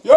Yeah!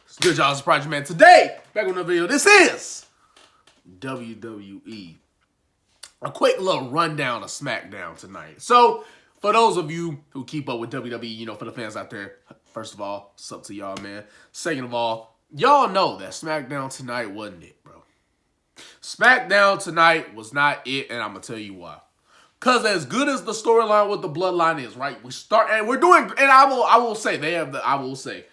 It's good, y'all. It's Project Man. Today, back on the video, this is WWE. A quick little rundown of SmackDown tonight. So, for those of you who keep up with WWE, you know, for the fans out there, first of all, what's up to y'all, man? Second of all, y'all know that SmackDown tonight wasn't it, bro. SmackDown tonight was not it, and I'm going to tell you why. Because as good as the storyline with the Bloodline is, right? We start, and we're doing, and I will say,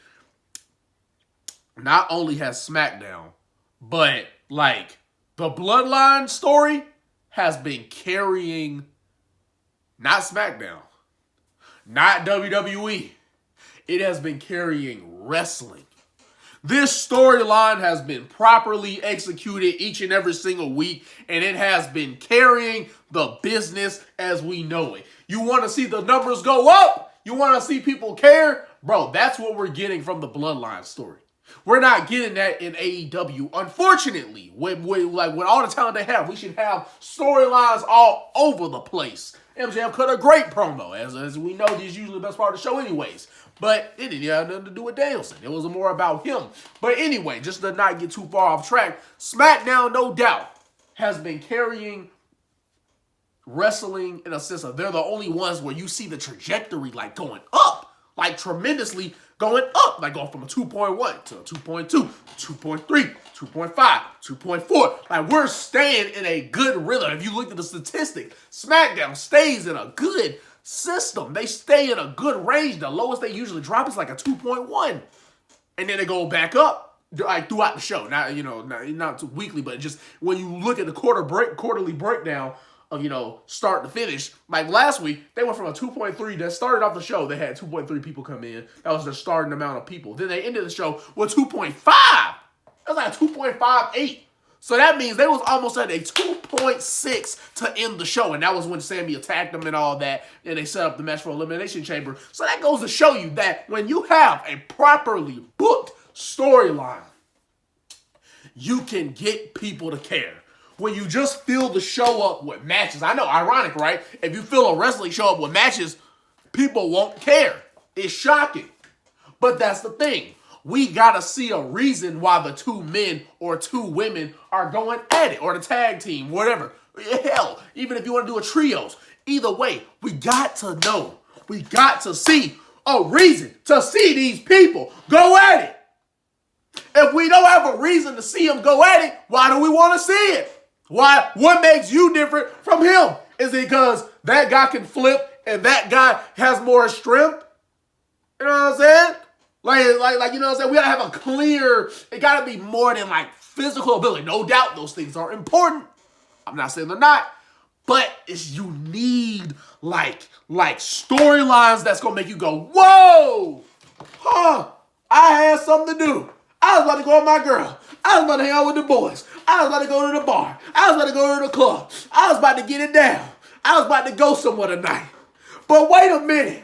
not only has SmackDown, but, like, the Bloodline story has been carrying, not SmackDown, not WWE. It has been carrying wrestling. This storyline has been properly executed each and every single week, and it has been carrying the business as we know it. You want to see the numbers go up? You want to see people care? Bro, that's what we're getting from the Bloodline story. We're not getting that in AEW. Unfortunately, with all the talent they have, we should have storylines all over the place. MJF cut a great promo. As we know, this is usually the best part of the show anyways. But it didn't have nothing to do with Danielson. It was more about him. But anyway, just to not get too far off track, SmackDown, no doubt, has been carrying wrestling in a sense of they're the only ones where you see the trajectory like going up, like tremendously going up, like going from a 2.1 to a 2.2, 2.3, 2.5, 2.4. Like we're staying in a good rhythm. If you look at the statistic, SmackDown stays in a good system. They stay in a good range. The lowest they usually drop is like a 2.1. And then they go back up like throughout the show. Not, you know, not weekly, but just when you look at the quarterly breakdown of, you know, start to finish. Like last week, they went from a 2.3 that started off the show. They had 2.3 people come in. That was the starting amount of people. Then they ended the show with 2.5. That was like a 2.58. So that means they was almost at a 2.6 to end the show. And that was when Sammy attacked them and all that. And they set up the match for Elimination Chamber. So that goes to show you that when you have a properly booked storyline, you can get people to care. When you just fill the show up with matches. I know, ironic, right? If you fill a wrestling show up with matches, people won't care. It's shocking. But that's the thing. We gotta see a reason why the two men or two women are going at it, or the tag team, whatever. Hell, even if you want to do a trios. Either way, we got to know. We got to see a reason to see these people go at it. If we don't have a reason to see them go at it, why do we want to see it? Why? What makes you different from him? Is it because that guy can flip and that guy has more strength? You know what I'm saying? Like, you know what I'm saying? We gotta have a clear, it gotta be more than like physical ability. No doubt those things are important. I'm not saying they're not, but you need like storylines that's gonna make you go, whoa, huh, I had something to do. I was about to go with my girl. I was about to hang out with the boys. I was about to go to the bar. I was about to go to the club. I was about to get it down. I was about to go somewhere tonight. But wait a minute.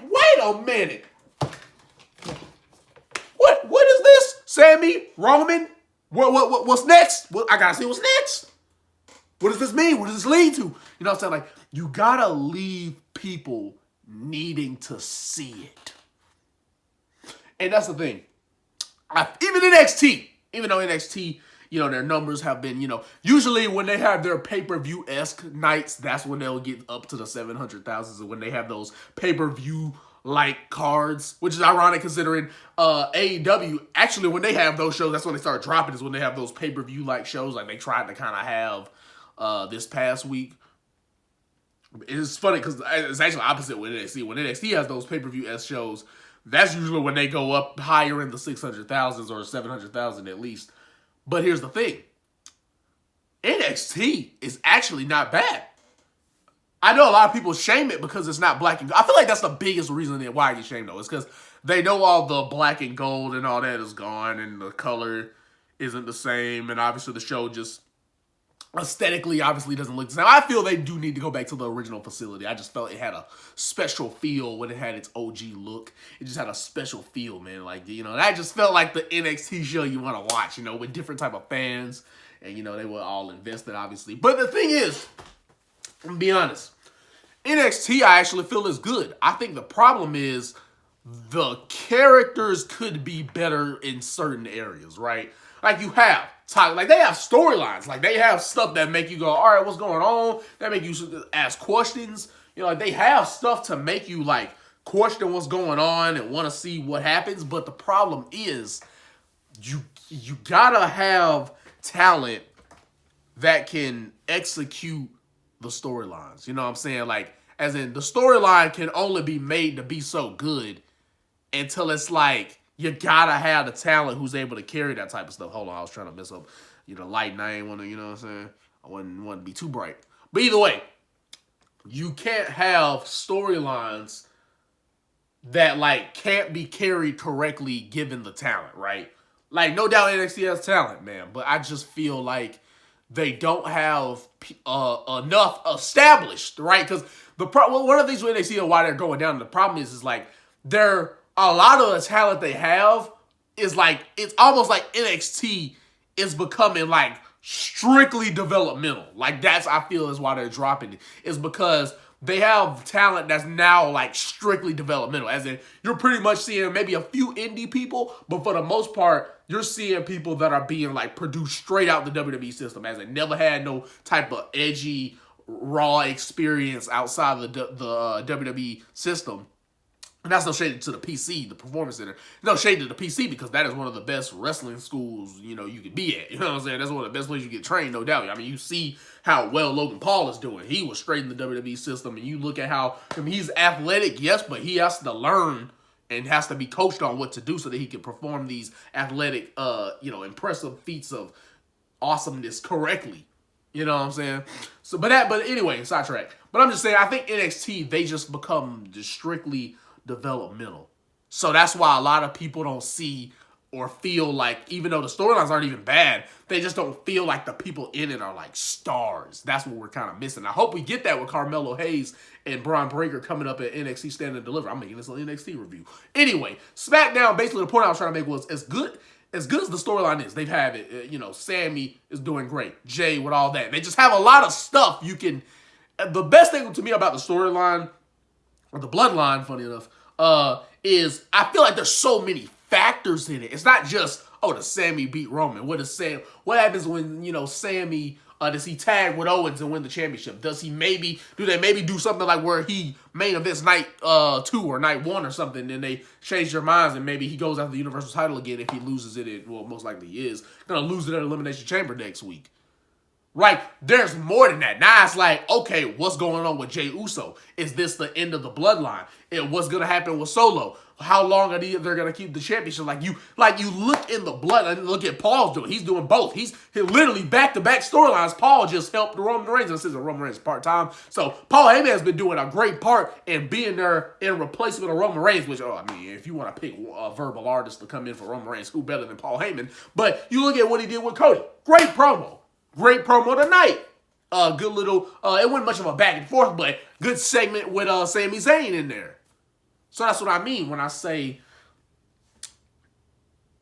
What is this? Sammy? Roman? What's next? I gotta see what's next. What does this mean? What does this lead to? You know what I'm saying? Like, you gotta leave people needing to see it. And that's the thing. Even NXT, even though NXT, you know, their numbers have been, you know, usually when they have their pay-per-view-esque nights, that's when they'll get up to the 700,000s, and when they have those pay-per-view-like cards, which is ironic considering AEW, actually when they have those shows, that's when they start dropping, is when they have those pay-per-view-like shows, like they tried to kind of have this past week. It's funny because it's actually opposite with NXT. When NXT has those pay-per-view-esque shows, that's usually when they go up higher in the 600,000s or 700,000 at least. But here's the thing. NXT is actually not bad. I know a lot of people shame it because it's not black and gold. I feel like that's the biggest reason why I get shamed, though. It's because they know all the black and gold and all that is gone and the color isn't the same. And obviously the show just aesthetically obviously doesn't look the same. I feel they do need to go back to the original facility. I just felt it had a special feel when it had its OG look. It just had a special feel, man. Like, you know, that just felt like the NXT show you want to watch, you know, with different type of fans. And, you know, they were all invested, obviously. But the thing is, I'm gonna be honest, NXT, I actually feel is good. I think the problem is the characters could be better in certain areas, right? Like you have, like they have storylines, like they have stuff that make you go, all right, what's going on? That make you ask questions. You know, like they have stuff to make you like question what's going on and want to see what happens. But the problem is, you gotta have talent that can execute the storylines. You know what I'm saying? Like, as in, the storyline can only be made to be so good until it's like, you gotta have the talent who's able to carry that type of stuff. Hold on, I was trying to mess up, light, and I ain't want to, you know what I'm saying? I wouldn't want to be too bright. But either way, you can't have storylines that, like, can't be carried correctly given the talent, right? Like, no doubt NXT has talent, man, but I just feel like they don't have enough established, right? Because one of the things with NXT and why they're going down, the problem is like, a lot of the talent they have is like, it's almost like NXT is becoming like strictly developmental. Like that's, I feel, is why they're dropping it. Is because they have talent that's now like strictly developmental. As in, you're pretty much seeing maybe a few indie people, but for the most part, you're seeing people that are being like produced straight out the WWE system. As in, never had no type of edgy, raw experience outside of the WWE system. And that's no shade to the PC, the Performance Center. No shade to the PC because that is one of the best wrestling schools, you could be at. You know what I'm saying? That's one of the best places you get trained, no doubt. I mean, you see how well Logan Paul is doing. He was straight in the WWE system, and you look at how, he's athletic, yes, but he has to learn and has to be coached on what to do so that he can perform these athletic, impressive feats of awesomeness correctly. You know what I'm saying? So, but anyway, sidetrack. But I'm just saying, I think NXT, they just become just strictly developmental. So that's why a lot of people don't see or feel like, even though the storylines aren't even bad, they just don't feel like the people in it are like stars. That's what we're kind of missing. I hope we get that with Carmelo Hayes and Braun Breaker coming up at NXT Stand and Deliver. I'm making this an NXT review. Anyway, SmackDown, basically the point I was trying to make was as good as the storyline is. They've had it. Sammy is doing great. Jay with all that. They just have a lot of stuff you can. The best thing to me about the storyline, or the bloodline, funny enough, is I feel like there's so many factors in it. It's not just, does Sammy beat Roman? What happens when, Sammy, does he tag with Owens and win the championship? Do they maybe do something like where he main events night 2 or night 1 or something, and they change their minds and maybe he goes after the Universal title again if he loses it, most likely he is, gonna lose it at Elimination Chamber next week. Right, there's more than that. Now it's like, okay, what's going on with Jey Uso? Is this the end of the bloodline? And what's gonna happen with Solo? How long are they're gonna keep the championship? Like you look in the blood and look at Paul's doing. He's doing both. He literally back-to-back storylines. Paul just helped Roman Reigns. And since Roman Reigns is part-time, so Paul Heyman has been doing a great part in being there in replacement of Roman Reigns. Which, if you want to pick a verbal artist to come in for Roman Reigns, who better than Paul Heyman? But you look at what he did with Cody. Great promo. Great promo tonight. Good little, it wasn't much of a back and forth, but good segment with Sami Zayn in there. So that's what I mean when I say,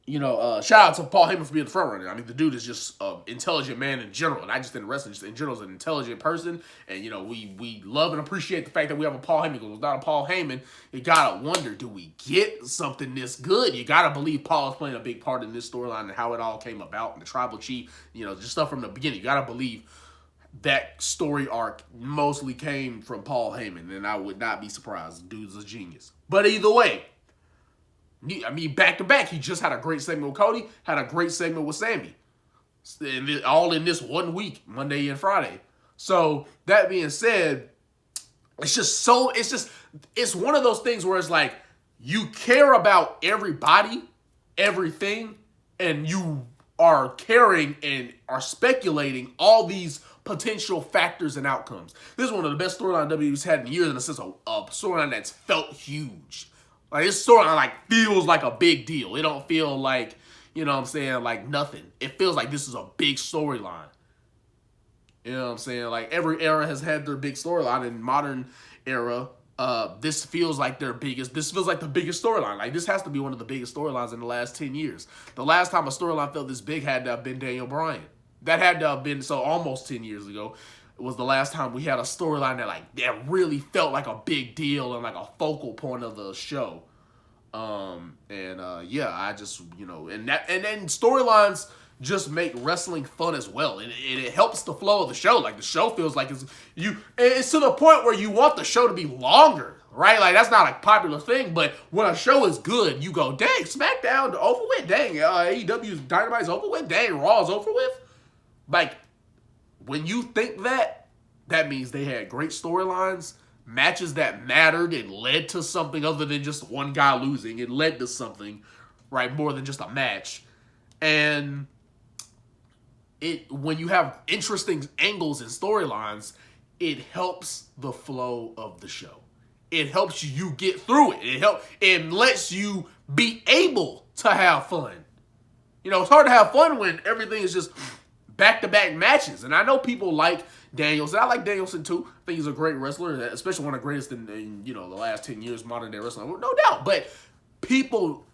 shout out to Paul Heyman for being the front runner. I mean, the dude is just an intelligent man in general. Not just in wrestling, just in general, is an intelligent person. And, we love and appreciate the fact that we have a Paul Heyman. Because without a Paul Heyman, you gotta wonder, do we get something this good? You gotta believe Paul is playing a big part in this storyline and how it all came about. And the Tribal Chief, just stuff from the beginning. You gotta believe that story arc mostly came from Paul Heyman. And I would not be surprised. The dude's a genius. But either way, back to back, he just had a great segment with Cody, had a great segment with Sammy. And all in this 1 week, Monday and Friday. So, that being said, it's one of those things where it's like, you care about everybody, everything, and you are caring and are speculating all these potential factors and outcomes. This is one of the best storylines WWE's had in years in the sense of a storyline that's felt huge. Like, this storyline, feels like a big deal. It don't feel like, like nothing. It feels like this is a big storyline. You know what I'm saying? Like, every era has had their big storyline. In modern era, this feels like the biggest storyline. Like, this has to be one of the biggest storylines in the last 10 years. The last time a storyline felt this big had to have been Daniel Bryan. That had to have been, almost 10 years ago. was the last time we had a storyline that really felt like a big deal and like a focal point of the show. Yeah, I just, and then storylines just make wrestling fun as well, and it helps the flow of the show. Like, the show feels like it's to the point where you want the show to be longer, right? Like, that's not a popular thing, but when a show is good, you go, dang, SmackDown over with, dang, AEW's Dynamite's over with, dang, Raw's over with. Like, when you think that means they had great storylines, matches that mattered and led to something other than just one guy losing. It led to something, right? More than just a match. And when you have interesting angles and storylines, it helps the flow of the show. It helps you get through it. It lets you be able to have fun. It's hard to have fun when everything is just back-to-back matches. And I know people like Danielson. I like Danielson too. I think he's a great wrestler, especially one of the greatest in the last 10 years modern day wrestling. No doubt. But people,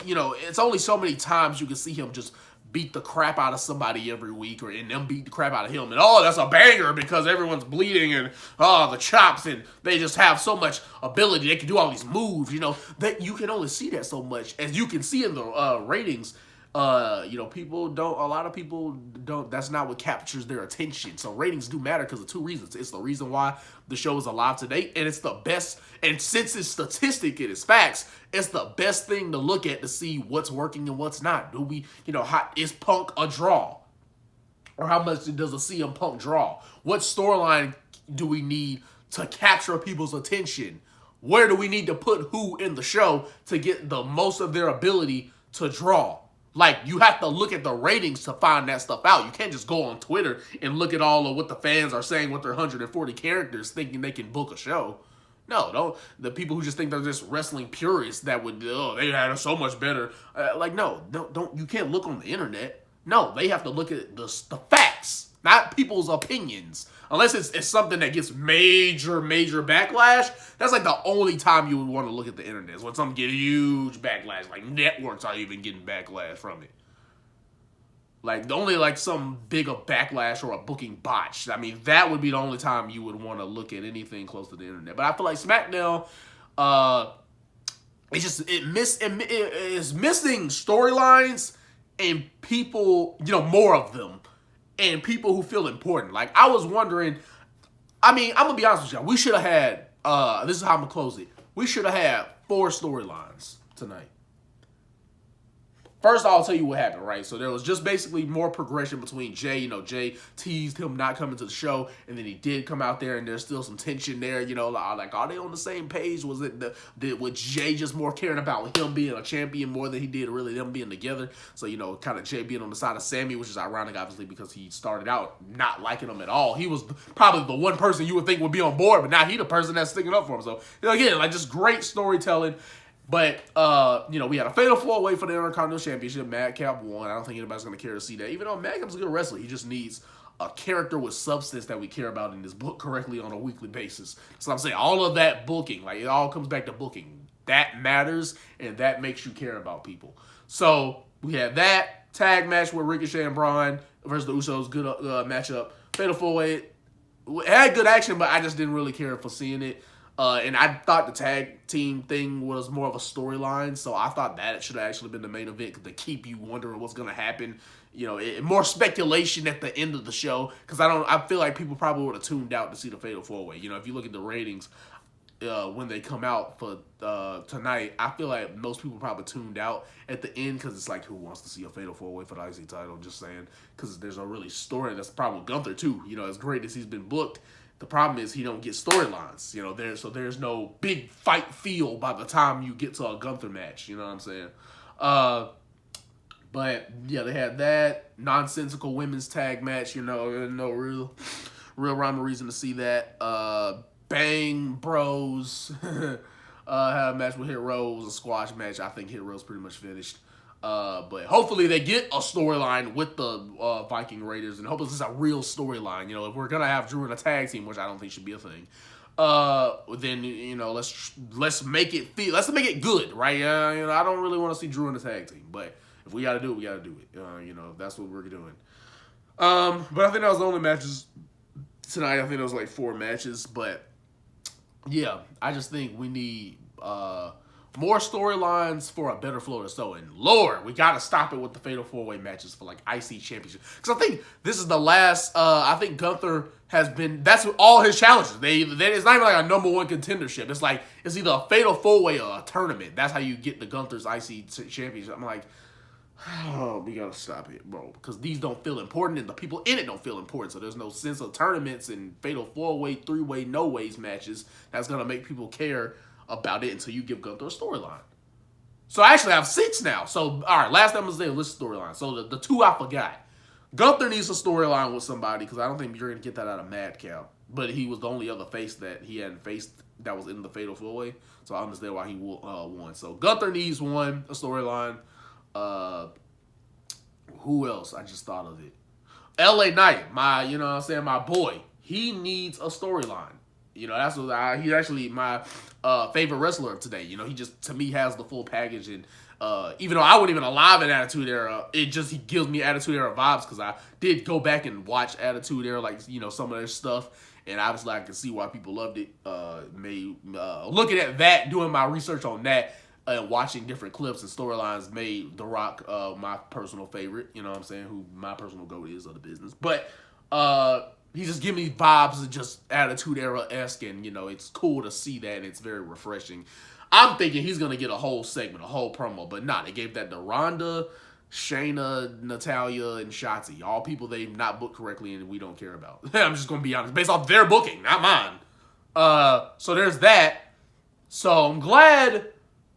it's only so many times you can see him just beat the crap out of somebody every week, and them beat the crap out of him, and that's a banger because everyone's bleeding, and the chops, and they just have so much ability. They can do all these moves, that you can only see that so much. As you can see in the ratings, a lot of people don't, that's not what captures their attention. So ratings do matter because of two reasons. It's the reason why the show is alive today, and it's the best, and since it's statistic, it is facts, it's the best thing to look at to see what's working and what's not. Do we, is Punk a draw? Or how much does a CM Punk draw? What storyline do we need to capture people's attention? Where do we need to put who in the show to get the most of their ability to draw? Like, you have to look at the ratings to find that stuff out. You can't just go on Twitter and look at all of what the fans are saying with their 140 characters thinking they can book a show. No, don't. The people who just think they're just wrestling purists that would, they had it so much better. Don't. You can't look on the internet. No, they have to look at the facts, not people's opinions. Unless it's something that gets major backlash. That's like the only time you would want to look at the internet. Is when something get huge backlash. Like, networks are even getting backlash from it. Like, only like some big a backlash or a booking botch. I mean, that would be the only time you would want to look at anything close to the internet. But I feel like SmackDown, it's missing storylines and people, more of them. And people who feel important. Like, I was wondering, I'm going to be honest with y'all. We should have had, this is how I'm going to close it. We should have had 4 storylines tonight. First, I'll tell you what happened, right? So there was just basically more progression between Jay. Jay teased him not coming to the show, and then he did come out there, and there's still some tension there. Like, are they on the same page? Was Jay just more caring about him being a champion more than he did really them being together? So, kind of Jay being on the side of Sammy, which is ironic, obviously, because he started out not liking him at all. He was probably the one person you would think would be on board, but now he the person that's sticking up for him. So, again, like, just great storytelling. But, we had a fatal 4-way for the Intercontinental Championship. Madcap won. I don't think anybody's going to care to see that. Even though Madcap's a good wrestler, he just needs a character with substance that we care about in this book correctly on a weekly basis. So I'm saying all of that booking, like, it all comes back to booking. That matters, and that makes you care about people. So we had that tag match with Ricochet and Braun versus the Usos. Good matchup. Fatal 4-way. It had good action, but I just didn't really care for seeing it. And I thought the tag team thing was more of a storyline, so I thought that it should have actually been the main event to keep you wondering what's going to happen. More speculation at the end of the show, because I feel like people probably would have tuned out to see the Fatal 4-Way. If you look at the ratings when they come out for tonight, I feel like most people probably tuned out at the end because it's like, who wants to see a Fatal 4-Way for the IC title? Just saying, because there's a really story. That's the problem with Gunther too. As great as he's been booked, the problem is he don't get storylines, there's no big fight feel by the time you get to a Gunther match, you know what I'm saying? But yeah, they had that nonsensical women's tag match, no real rhyme or reason to see that. Bang Bros had a match with Hit Row. It was a squash match. I think Hit Row's pretty much finished. But hopefully they get a storyline with the Viking Raiders, and hopefully this is a real storyline. If we're gonna have Drew in a tag team, which I don't think should be a thing, then let's make it good, right? I don't really want to see Drew in a tag team, but if we gotta do it, we gotta do it. That's what we're doing. But I think that was the only matches tonight. I think there was like 4 matches, but yeah, I just think we need more storylines for a better Florida show. And Lord, we got to stop it with the Fatal 4-Way matches for like IC Championship. Because I think this is the last, I think Gunther has been, that's all his challenges. It's not even like a #1 contendership. It's like, it's either a Fatal 4-Way or a tournament. That's how you get the Gunther's IC Championship. I'm like, oh, we got to stop it, bro. Because these don't feel important and the people in it don't feel important. So there's no sense of tournaments and Fatal 4-Way, 3-Way, no-ways matches that's going to make people care about it until you give Gunther a storyline. So I actually have 6 now. So, all right, last time was there, list storyline. So the 2 I forgot. Gunther needs a storyline with somebody because I don't think you're going to get that out of Madcap. But he was the only other face that he hadn't faced that was in the Fatal 4-Way. So I understand why he won. So Gunther needs a storyline. Who else? I just thought of it. LA Knight, my boy. He needs a storyline. That's what he's actually my favorite wrestler of today. He just, to me, has the full package. And even though I wasn't even alive in Attitude Era, he gives me Attitude Era vibes because I did go back and watch Attitude Era, like, some of their stuff. And obviously I can see why people loved it. Looking at that, doing my research on that, and watching different clips and storylines made The Rock my personal favorite. You know what I'm saying? Who my personal GOAT is of the business. But he just gives me vibes of just Attitude Era-esque, and, it's cool to see that, and it's very refreshing. I'm thinking he's going to get a whole segment, a whole promo, but nah, they gave that to Ronda, Shayna, Natalya, and Shotzi. All people they've not booked correctly and we don't care about. I'm just going to be honest. Based off their booking, not mine. So there's that. So I'm glad.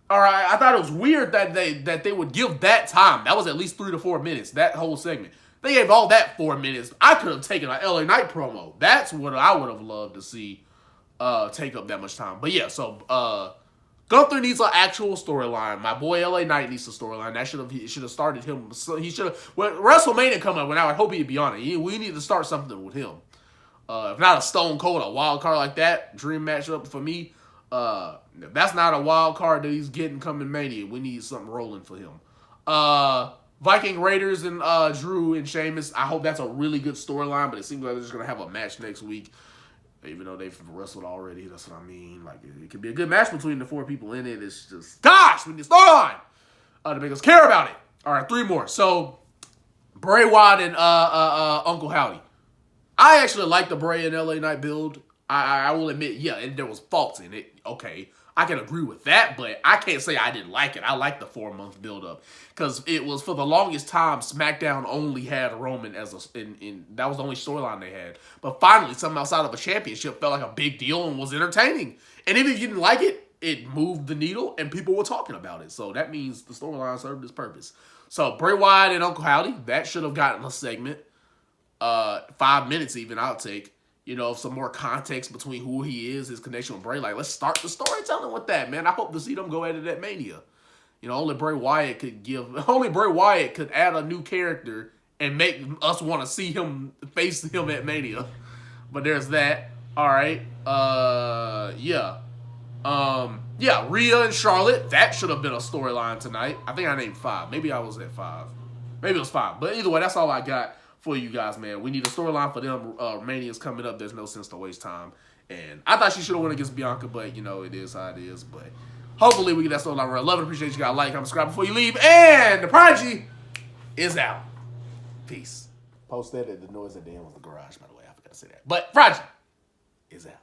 All right, I thought it was weird that they would give that time. That was at least 3 to 4 minutes, that whole segment. They gave all that 4 minutes. I could have taken an LA Knight promo. That's what I would have loved to see take up that much time. But yeah, so Gunther needs an actual storyline. My boy LA Knight needs a storyline. That should have started him. He should have. When WrestleMania come up, when I would hope he'd be on it. We need to start something with him. If not a Stone Cold, a wild card like that, dream matchup for me. If that's not a wild card that he's getting coming Mania, we need something rolling for him. Viking Raiders and Drew and Sheamus. I hope that's a really good storyline, but it seems like they're just gonna have a match next week. Even though they've wrestled already, that's what I mean. Like, it could be a good match between the 4 people in it. It's just, gosh, we need a storyline to make us care about it. All right, 3 more. So, Bray Wyatt and Uncle Howdy. I actually like the Bray and LA Knight build. I will admit, yeah, and there was faults in it. Okay, I can agree with that, but I can't say I didn't like it. I like the 4-month build-up because it was, for the longest time, SmackDown only had Roman as that was the only storyline they had. But finally, something outside of a championship felt like a big deal and was entertaining. And even if you didn't like it, it moved the needle and people were talking about it. So that means the storyline served its purpose. So Bray Wyatt and Uncle Howdy, that should have gotten a segment. 5 minutes even, I'll take. Some more context between who he is, his connection with Bray. Like, let's start the storytelling with that, man. I hope to see them go at it at Mania. Only Bray Wyatt could add a new character and make us want to see him face him at Mania. But there's that. All right. Yeah. Rhea and Charlotte. That should have been a storyline tonight. I think I named 5. Maybe I was at 5. Maybe it was 5. But either way, that's all I got for you guys, man. We need a storyline for them. Mania's coming up. There's no sense to waste time. And I thought she should have won against Bianca, but, it is how it is. But hopefully we get that storyline right. Love and appreciate you guys. Like, comment, subscribe before you leave. And the Prodigy is out. Peace. Post that at the noise at the end was the garage, by the way. I forgot to say that. But Prodigy is out.